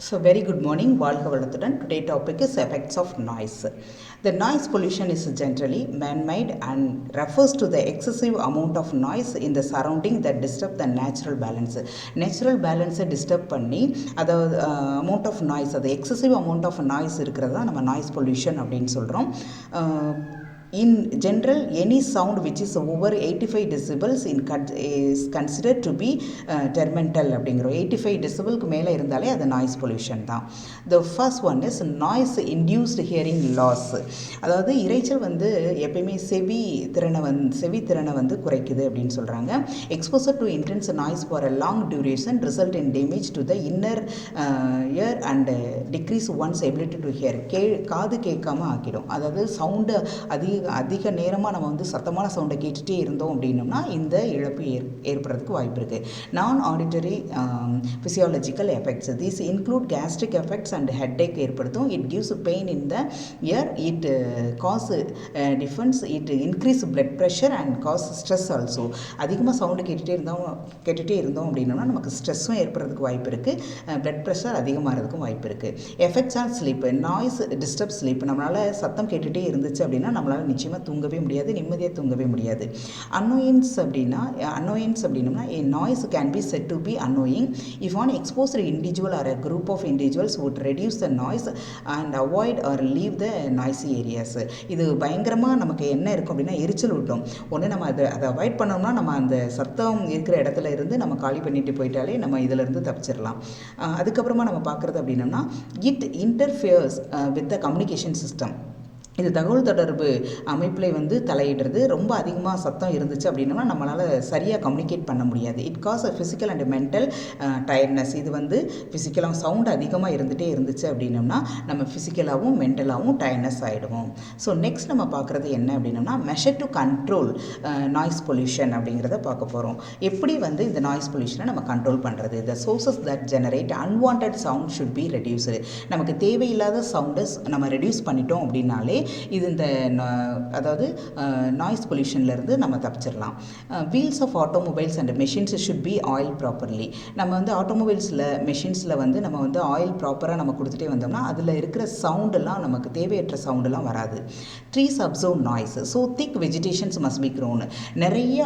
So very good morning, வாழ்க வளத்துடன். Today topic is effects of noise. The noise pollution is generally man-made and refers to the excessive amount of noise in the surrounding that disturb the natural balance. Natural balance disturb பண்ணி அதாவது amount of noise, அது excessive amount of noise இருக்கிறதா நம்ம noise pollution அப்படின்னு சொல்கிறோம். In general, any sound which is over 85 decibels is considered to be terminal அப்படிங்கிறோம். 85 decibelக்கு மேலே இருந்தாலே அது நாய்ஸ் பொல்யூஷன் தான். The first one is noise induced hearing loss. அதாவது இரைச்சல் வந்து எப்பயுமே செவி திறனை வந்து குறைக்குது அப்படின்னு சொல்கிறாங்க. Exposure to intense noise for a long duration result in damage to the inner ear and decrease one's ability to hear. காது கேட்காம ஆக்கிடும். அதாவது சவுண்டு அதிக நேரமாக நம்ம வந்து சத்தமான சவுண்டை கேட்டுகிட்டே இருந்தோம் அப்படின்னோம்னா இந்த இழப்பு ஏற்படுறதுக்கு வாய்ப்பு இருக்குது. நான் auditory physiological effects these include gastric effects and headache ஏற்படுத்தும். It gives pain in the ear, it cause deafness, it increase blood pressure and cause stress also. அதிகமாக சவுண்டு கேட்டுகிட்டே இருந்தோம் அப்படின்னோம்னா நமக்கு ஸ்ட்ரெஸ்ஸும் ஏற்படுறதுக்கு வாய்ப்பு இருக்குது, பிளட் ப்ரெஷர் அதிகமாகிறதுக்கும் வாய்ப்பு இருக்குது. Effects on sleep, noise disturb sleep. நம்மளால் சத்தம் கேட்டுகிட்டே இருந்துச்சு அப்படின்னா நம்மளால் நிச்சயமாக தூங்கவே முடியாது, நிம்மதியாக தூங்கவே முடியாது. அன்னோயன்ஸ் அப்படின்னா a noise can be said to be annoying if one exposed individual or a group of individuals would reduce the noise and avoid or leave the noisy areas. இது பயங்கரமாக நமக்கு என்ன இருக்கும் அப்படின்னா எரிச்சல் விட்டோம். ஒன்று நம்ம அதை அவாய்ட் பண்ணோம்னா நம்ம அந்த சத்தம் இருக்கிற இடத்துல இருந்து நம்ம காலி பண்ணிட்டு போயிட்டாலே நம்ம இதிலிருந்து தப்பிச்சிடலாம். அதுக்கப்புறமா நம்ம பார்க்குறது அப்படின்னோம்னா it interferes with the communication system. இது தகவல் தொடர்பு அமைப்பில் வந்து தலையிடுறது. ரொம்ப அதிகமாக சத்தம் இருந்துச்சு அப்படின்னா நம்மளால் சரியாக கம்யூனிகேட் பண்ண முடியாது. It cause a physical and mental tiredness. இது வந்து ஃபிசிக்கலாக சவுண்ட் அதிகமாக இருந்துச்சு அப்படின்னோம்னா நம்ம ஃபிசிக்கலாகவும் மென்டலாகவும் டயர்ட்னஸ் ஆகிடுவோம். ஸோ நெக்ஸ்ட் நம்ம பார்க்குறது என்ன அப்படின்னோம்னா measure to control noise pollution அப்படிங்கிறத பார்க்க போகிறோம். எப்படி வந்து இந்த நாய்ஸ் பொல்யூஷனை நம்ம கண்ட்ரோல் பண்ணுறது. த sources that generate unwanted sound should be reduced. நமக்கு தேவையில்லாத சவுண்டை நம்ம ரெடியூஸ் பண்ணிட்டோம் அப்படின்னாலே இது இந்த அதாவது நாய்ஸ் பொல்யூஷன்லேருந்து நம்ம தப்பிச்சிடலாம். Wheels of automobiles and machines should be oil properly. நம்ம வந்து ஆட்டோமொபைல்ஸில் மெஷின்ஸில் வந்து நம்ம வந்து ஆயில் ப்ராப்பராக நம்ம கொடுத்துட்டே வந்தோம்னா அதில் இருக்கிற சவுண்டெல்லாம் நமக்கு தேவையற்ற சவுண்டெல்லாம் வராது. Trees observe noise, so thick vegetations must be grown. நிறைய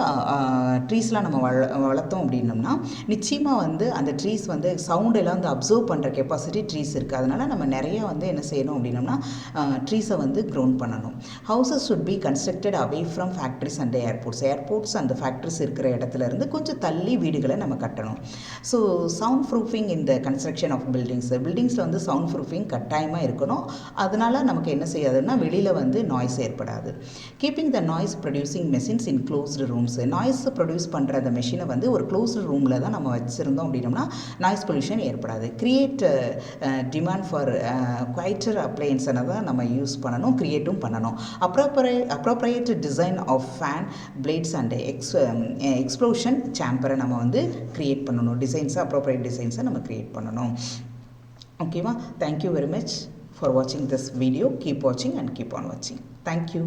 ட்ரீஸ்லாம் நம்ம வளர்த்தோம் அப்படின்னோம்னா நிச்சயமாக வந்து அந்த ட்ரீஸ் வந்து சவுண்டெல்லாம் வந்து அப்சர்வ் பண்ணுற கெப்பாசிட்டி ட்ரீஸ் இருக்குது. அதனால் நம்ம நிறைய வந்து என்ன செய்யணும் அப்படின்னோம்னா ட்ரீஸை வந்து க்ரோன் பண்ணணும். Houses should be constructed away from factories and airports அந்த ஃபேக்ட்ரிஸ் இருக்கிற இடத்துல இருந்து கொஞ்சம் தள்ளி வீடுகளை நம்ம கட்டணும். ஸோ சவுண்ட் ப்ரூஃபிங் இந்த கன்ஸ்ட்ரக்ஷன் ஆஃப் பில்டிங்ஸில் வந்து சவுண்ட் ப்ரூஃபிங் கட்டாயமாக இருக்கணும். அதனால் நமக்கு என்ன செய்யாதுன்னா வெளியில் வந்து நாய்ஸ் ஏற்படாது. கீப்பிங் த நாய்ஸ் ப்ரொடியூசிங் மெஷின்ஸ் இன் க்ளோஸ்டு ரூம்ஸ். நாய்ஸ் ப்ரொடியூஸ் பண்ணுற அந்த மெஷினை வந்து ஒரு க்ளோஸ்டு ரூமில் தான் நம்ம வச்சுருந்தோம் அப்படின்னோம்னா நாய்ஸ் பொல்யூஷன் ஏற்படாது. கிரியேட் டிமாண்ட் ஃபார் குவைட்டர் அப்ளையன்ஸை தான் நம்ம யூஸ் பண்ணணும், கிரியேட்டும் பண்ணணும். Appropriate design of fan blades and explosion சேம்பரை நம்ம வந்து கிரியேட் பண்ணணும். அப்ரோப்ரியேட் டிசைன்ஸை நம்ம கிரியேட் பண்ணணும். ஓகேவா? தேங்க்யூ வெரி மச் ஃபார் வாட்சிங் திஸ் வீடியோ. கீப் வாட்சிங் அண்ட் கீப் ஆன் வாட்சிங். தேங்க்யூ.